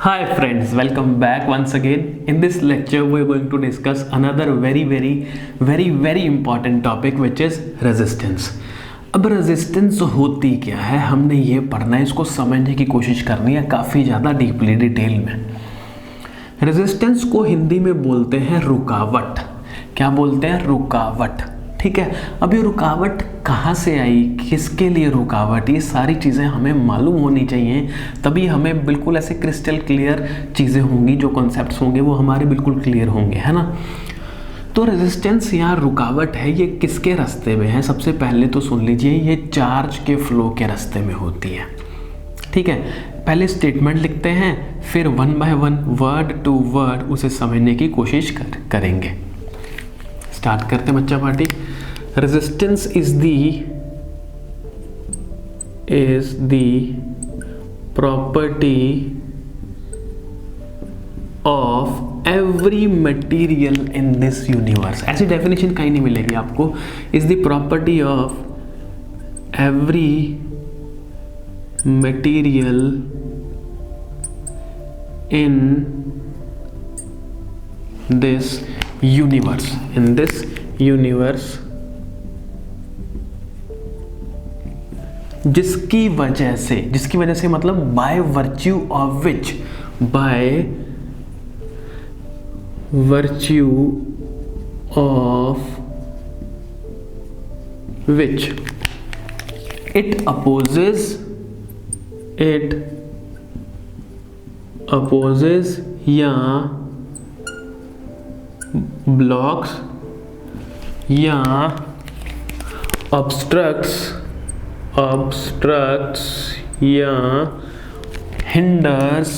Hi friends, welcome back once again. In this lecture, we are going to discuss another very important topic which is resistance. अब resistance होती क्या है, हमने ये पढ़ना है, इसको समझने की कोशिश करनी है काफ़ी ज़्यादा डीपली डिटेल में। रेजिस्टेंस को हिंदी में बोलते हैं रुकावट। क्या बोलते हैं? रुकावट। ठीक है, अब ये रुकावट कहाँ से आई, किसके लिए रुकावट, ये सारी चीज़ें हमें मालूम होनी चाहिए, तभी हमें बिल्कुल ऐसे क्रिस्टल क्लियर चीज़ें होंगी, जो कॉन्सेप्ट्स होंगे वो हमारे बिल्कुल क्लियर होंगे, है ना। तो रेजिस्टेंस या रुकावट है, ये किसके रास्ते में है? सबसे पहले तो सुन लीजिए, ये चार्ज के फ्लो के रास्ते में होती है। ठीक है, पहले स्टेटमेंट लिखते हैं, फिर one by one word to word उसे समझने की कोशिश करेंगे। स्टार्ट करते हैं बच्चा party. Resistance is the property of every material in this universe. ऐसी डेफिनेशन कहीं नहीं मिलेगी आपको। Is the property of every material in this universe जिसकी वजह से मतलब by virtue of which it opposes या blocks या obstructs या hinders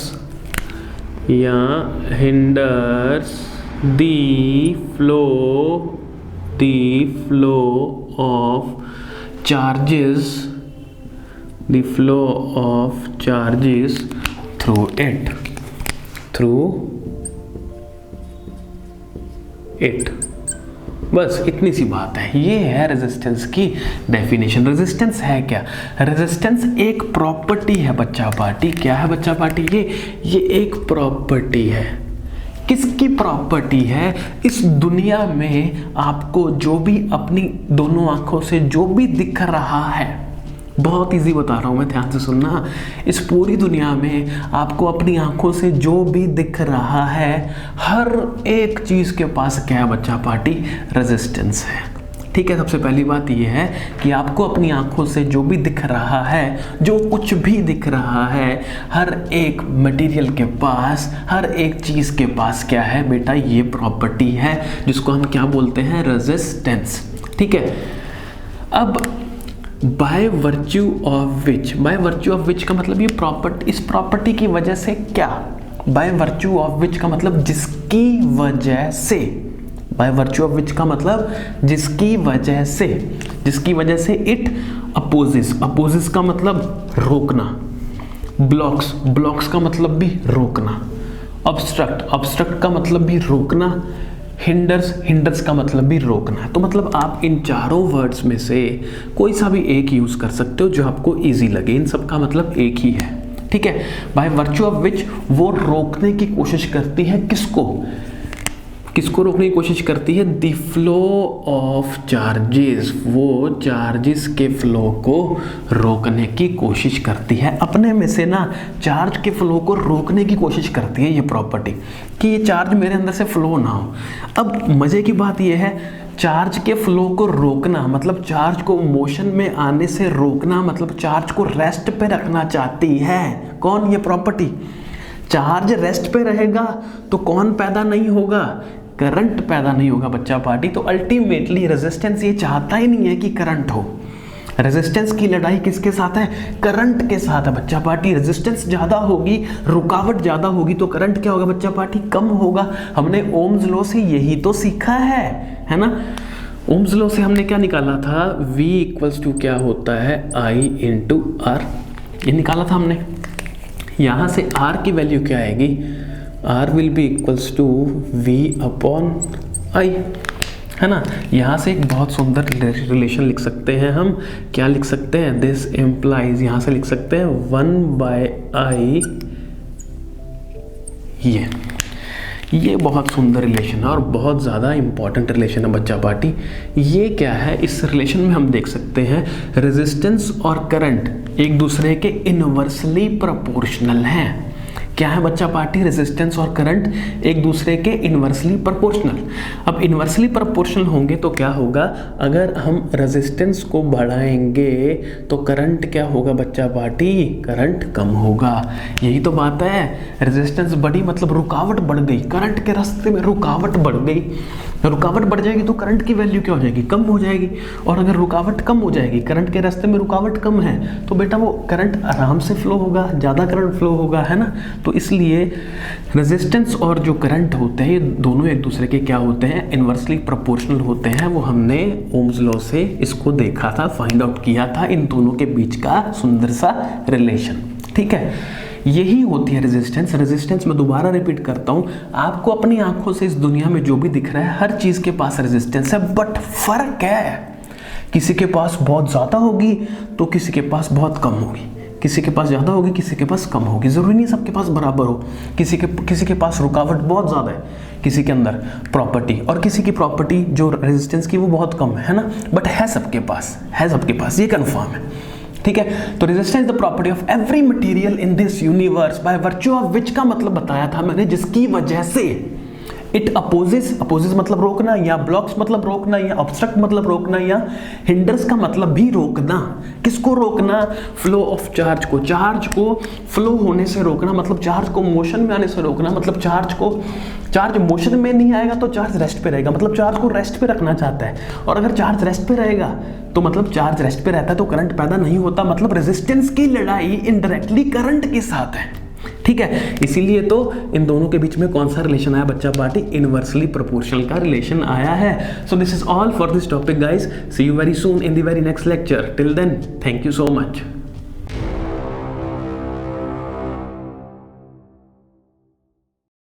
the flow of charges through it। बस इतनी सी बात है, ये है रेजिस्टेंस की डेफिनेशन। रेजिस्टेंस है क्या? रेजिस्टेंस एक प्रॉपर्टी है बच्चा पार्टी। क्या है बच्चा पार्टी? ये एक प्रॉपर्टी है। किसकी प्रॉपर्टी है? इस दुनिया में आपको जो भी अपनी दोनों आंखों से जो भी दिख रहा है, बहुत इजी बता रहा हूँ मैं, ध्यान से सुनना। इस पूरी दुनिया में आपको अपनी आंखों से जो भी दिख रहा है, हर एक चीज़ के पास क्या है बच्चा पार्टी? रेजिस्टेंस है। ठीक है, सबसे पहली बात यह है कि आपको अपनी आंखों से जो भी दिख रहा है, जो कुछ भी दिख रहा है, हर एक मटेरियल के पास, हर एक चीज़ के पास क्या है बेटा? ये प्रॉपर्टी है, जिसको हम क्या बोलते हैं? रेजिस्टेंस। ठीक है, अब बाय वर्च्यू ऑफ विच का मतलब ये इस प्रॉपर्टी की वजह से क्या? बाय वर्च्यू ऑफ विच का मतलब जिसकी वजह से। बाय वर्च्यू ऑफ विच का मतलब जिसकी वजह से इट अपोजिस का मतलब रोकना, ब्लॉक्स का मतलब भी रोकना, ऑब्स्ट्रक्ट का मतलब भी रोकना, हिंडर्स का मतलब भी रोकना है। तो मतलब आप इन चारों वर्ड्स में से कोई सा भी एक यूज कर सकते हो जो आपको इजी लगे। इन सब का मतलब एक ही है। ठीक है, बाय वर्च्यू ऑफ विच वो रोकने की कोशिश करती है किसको रोकने की कोशिश करती है? The flow of charges. वो चार्जेस के फ्लो को रोकने की कोशिश करती है। अपने में से ना चार्ज के फ्लो को रोकने की कोशिश करती है ये प्रॉपर्टी, कि ये चार्ज मेरे अंदर से फ्लो ना हो। अब मज़े की बात ये है, चार्ज के फ्लो को रोकना मतलब चार्ज को मोशन में आने से रोकना, मतलब चार्ज को रेस्ट पे रखना चाहती है। कौन? ये प्रॉपर्टी। चार्ज रेस्ट पे रहेगा तो कौन पैदा नहीं होगा? करंट पैदा नहीं होगा बच्चा पार्टी। तो अल्टीमेटली रेजिस्टेंस ये चाहता ही नहीं है कि करंट हो। रेजिस्टेंस की लड़ाई किसके साथ है? करंट के साथ है बच्चा पार्टी। रेजिस्टेंस ज़्यादा होगी, रुकावट ज़्यादा होगी, तो करंट क्या होगा बच्चा पार्टी? कम होगा। हमने ओम्स लॉ से यही तो सीखा है ना। ओम्स लॉ से हमने क्या निकाला था? V इक्वल्स टू क्या होता है? I इंटू R, ये निकाला था हमने। यहाँ से R की वैल्यू क्या आएगी? R will be equals to V upon I, है ना। यहाँ से एक बहुत सुंदर रिलेशन लिख सकते हैं हम। क्या लिख सकते हैं? दिस इम्प्लाइज, यहाँ से लिख सकते हैं 1/i ये बहुत सुंदर रिलेशन है और बहुत ज़्यादा इंपॉर्टेंट रिलेशन है बच्चा पार्टी। ये क्या है, इस रिलेशन में हम देख सकते हैं रेजिस्टेंस और करंट एक दूसरे के इनवर्सली प्रोपोर्शनल हैं। क्या है बच्चा पार्टी, रेजिस्टेंस और करंट एक दूसरे के इनवर्सली प्रोपोर्शनल। अब इनवर्सली प्रोपोर्शनल होंगे तो क्या होगा, अगर हम रेजिस्टेंस को बढ़ाएंगे तो करंट क्या होगा बच्चा पार्टी, करंट कम होगा। यही तो बात है, रेजिस्टेंस बढ़ी मतलब रुकावट बढ़ गई, करंट के रास्ते में रुकावट बढ़ गई। रुकावट बढ़ जाएगी तो करंट की वैल्यू क्या हो जाएगी, कम हो जाएगी। और अगर रुकावट कम हो जाएगी, करंट के रास्ते में रुकावट कम है, तो बेटा वो करंट आराम से फ्लो होगा, ज़्यादा करंट फ्लो होगा, है ना। तो इसलिए रेजिस्टेंस और जो करंट होते हैं ये दोनों एक दूसरे के क्या होते हैं, इनवर्सली प्रोपोर्शनल होते हैं। वो हमने ओम्स लॉ से इसको देखा था, फाइंड आउट किया था, इन दोनों के बीच का सुंदर सा रिलेशन। ठीक है, यही होती है रेजिस्टेंस। रेजिस्टेंस मैं दोबारा रिपीट करता हूं, आपको अपनी आंखों से इस दुनिया में जो भी दिख रहा है हर चीज के पास रेजिस्टेंस है, बट फर्क है, किसी के पास बहुत ज्यादा होगी तो किसी के पास बहुत कम होगी, किसी के पास ज़्यादा होगी किसी के पास कम होगी, ज़रूरी नहीं सबके पास बराबर हो। किसी के पास रुकावट बहुत ज़्यादा है, किसी के अंदर प्रॉपर्टी, और किसी की प्रॉपर्टी जो रेजिस्टेंस की वो बहुत कम है ना, बट है सबके पास, ये कंफर्म है। ठीक है, तो resistance the property of every material in this universe bye virtue of विच का मतलब बताया था मैंने, जिसकी वजह से इट अपोजेस मतलब रोकना, या ब्लॉक्स मतलब रोकना, या ऑब्स्ट्रक्ट मतलब रोकना, या हिंडर्स का मतलब भी रोकना। किसको रोकना, फ्लो ऑफ चार्ज को, चार्ज को फ्लो होने से रोकना, मतलब चार्ज को मोशन में आने से रोकना, मतलब चार्ज मोशन में नहीं आएगा तो चार्ज रेस्ट पे रहेगा, मतलब चार्ज को रेस्ट पे रखना चाहता है। और अगर चार्ज रेस्ट पे रहेगा तो मतलब चार्ज रेस्ट पे रहता है तो करंट पैदा नहीं होता, मतलब रेजिस्टेंस की लड़ाई इनडायरेक्टली करंट के साथ है। ठीक है, इसीलिए तो इन दोनों के बीच में कौन सा रिलेशन आया बच्चा पार्टी, इनवर्सली प्रोपोर्शनल का रिलेशन आया है। So this is all for this topic guys, see you very soon in the very next lecture, till then thank you so much.